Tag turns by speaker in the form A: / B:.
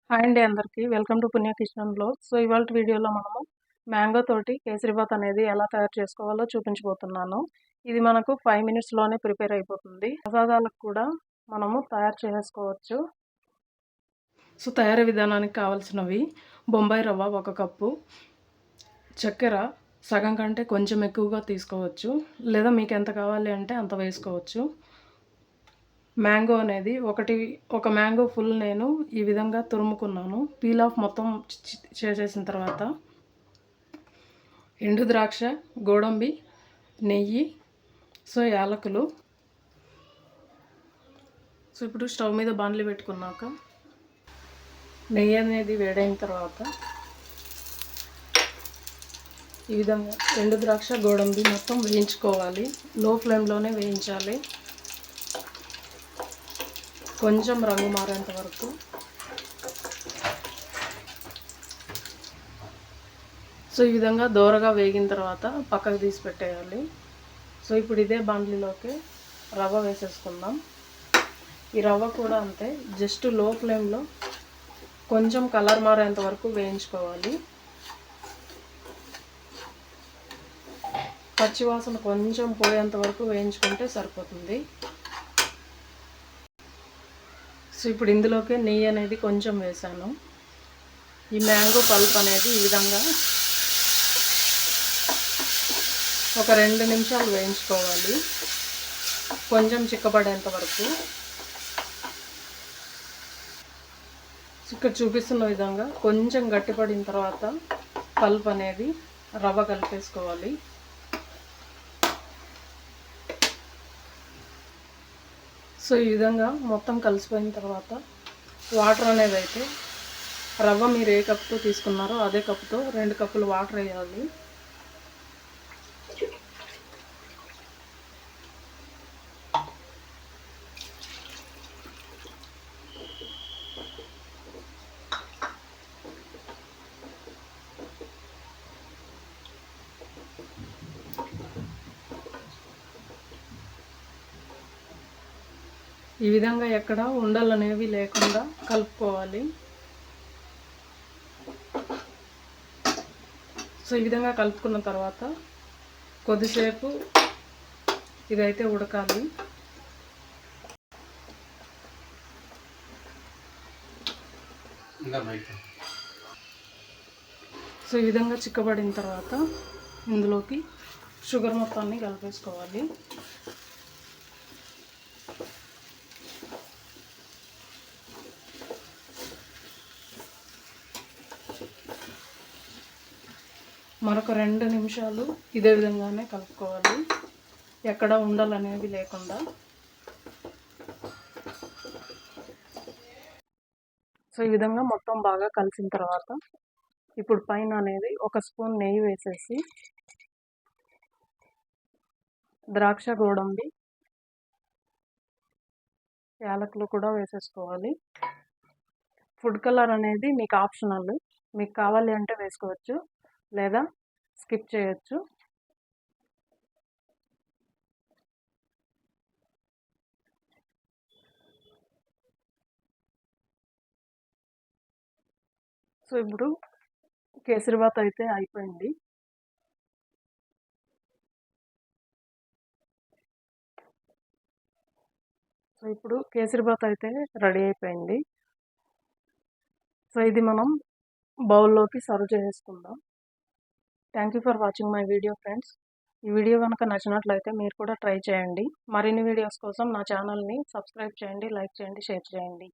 A: Hi అండి అందరికీ. Welcome to పుణ్య కిచెన్ బ్లాగ్. సో ఇవాల్టి వీడియోలో మనము మ్యాంగో తోటి కేసరిబాత్ అనేది ఎలా తయారు చేసుకోవాలో చూపించబోతున్నాను. ఇది మనకు 5 మినిట్స్లోనే ప్రిపేర్ అయిపోతుంది. ప్రసాదాలకు కూడా మనము తయారు చేసుకోవచ్చు. సో తయారీ విధానానికి కావాల్సినవి బొంబాయి రవ్వ 1 కప్పు, చక్కెర సగం కంటే కొంచెం ఎక్కువగా తీసుకోవచ్చు, లేదా మీకు ఎంత కావాలి అంటే అంత వేసుకోవచ్చు. మ్యాంగో అనేది ఒక మ్యాంగో ఫుల్ నేను ఈ విధంగా తురుముకున్నాను. పీల్ ఆఫ్ మొత్తం చేసేసిన తర్వాత ఎండు ద్రాక్ష, గోడంబి, నెయ్యి, సో యాలకులు. సో ఇప్పుడు స్టవ్ మీద బాణలి పెట్టుకున్నాక నెయ్యి అనేది వేడైన తర్వాత ఈ విధంగా ఎండు ద్రాక్ష, గోడంబి మొత్తం వేయించుకోవాలి. లో ఫ్లేమ్లోనే వేయించాలి, కొంచెం రంగు మారేంత వరకు. సో ఈ విధంగా దోరగా వేగిన తర్వాత పక్కకు తీసి పెట్టేయాలి. సో ఇప్పుడు ఇదే బాండ్లీలోకి రవ్వ వేసేసుకుందాం. ఈ రవ్వ కూడా అంతే, జస్ట్ లో ఫ్లేమ్లో కొంచెం కలర్ మారేంత వరకు వేయించుకోవాలి. పచ్చివాసన కొంచెం పోయేంత వరకు వేయించుకుంటే సరిపోతుంది. సో ఇప్పుడు ఇందులోకి నెయ్యి అనేది కొంచెం వేసాను. ఈ మ్యాంగో పల్ప్ అనేది ఈ విధంగా ఒక 2 నిమిషాలు వేయించుకోవాలి, కొంచెం చిక్కబడేంత వరకు. ఇక్కడ చూపిస్తున్న విధంగా కొంచెం గట్టిపడిన తర్వాత పల్ప్ అనేది రవ్వ కలిపేసుకోవాలి. సో ఈ విధంగా మొత్తం కలిసిపోయిన తర్వాత వాటర్ అనేది అయితే రవ్వ మీరు ఏ కప్పుతో తీసుకున్నారో అదే కప్పుతో 2 కప్పులు వాటర్ వేయాలి. ఈ విధంగా ఎక్కడ ఉండలు అనేవి లేకుండా కలుపుకోవాలి. సో ఈ విధంగా కలుపుకున్న తర్వాత కొద్దిసేపు ఇదైతే ఉడకాలి. సో ఈ విధంగా చిక్కబడిన తర్వాత ఇందులోకి షుగర్ మొత్తాన్ని కలిపేసుకోవాలి. మరొక 2 నిమిషాలు ఇదే విధంగానే కలుపుకోవాలి, ఎక్కడ ఉండలు అనేవి లేకుండా. సో ఈ విధంగా మొత్తం బాగా కలిసిన తర్వాత ఇప్పుడు పైన అనేది 1 స్పూన్ నెయ్యి వేసేసి ద్రాక్ష, గోడంబి, యాలకులు కూడా వేసేసుకోవాలి. ఫుడ్ కలర్ అనేది మీకు ఆప్షనల్, మీకు కావాలి అంటే వేసుకోవచ్చు, లేదా స్కిప్ చేయొచ్చు. సో ఇప్పుడు కేసరిబాత్ అయితే అయిపోయింది. సో ఇప్పుడు కేసరిబాత్ అయితే రెడీ అయిపోయింది. సో ఇది మనం బౌల్లోకి సర్వ్ చేసుకుందాం. Thank you for watching my video friends. ఈ వీడియో కనుక నచ్చినట్లయితే మీరు కూడా ట్రై చేయండి. మరిన్ని వీడియోస్ కోసం నా ఛానల్ని సబ్స్క్రైబ్ చేయండి, లైక్ చేయండి, షేర్ చేయండి.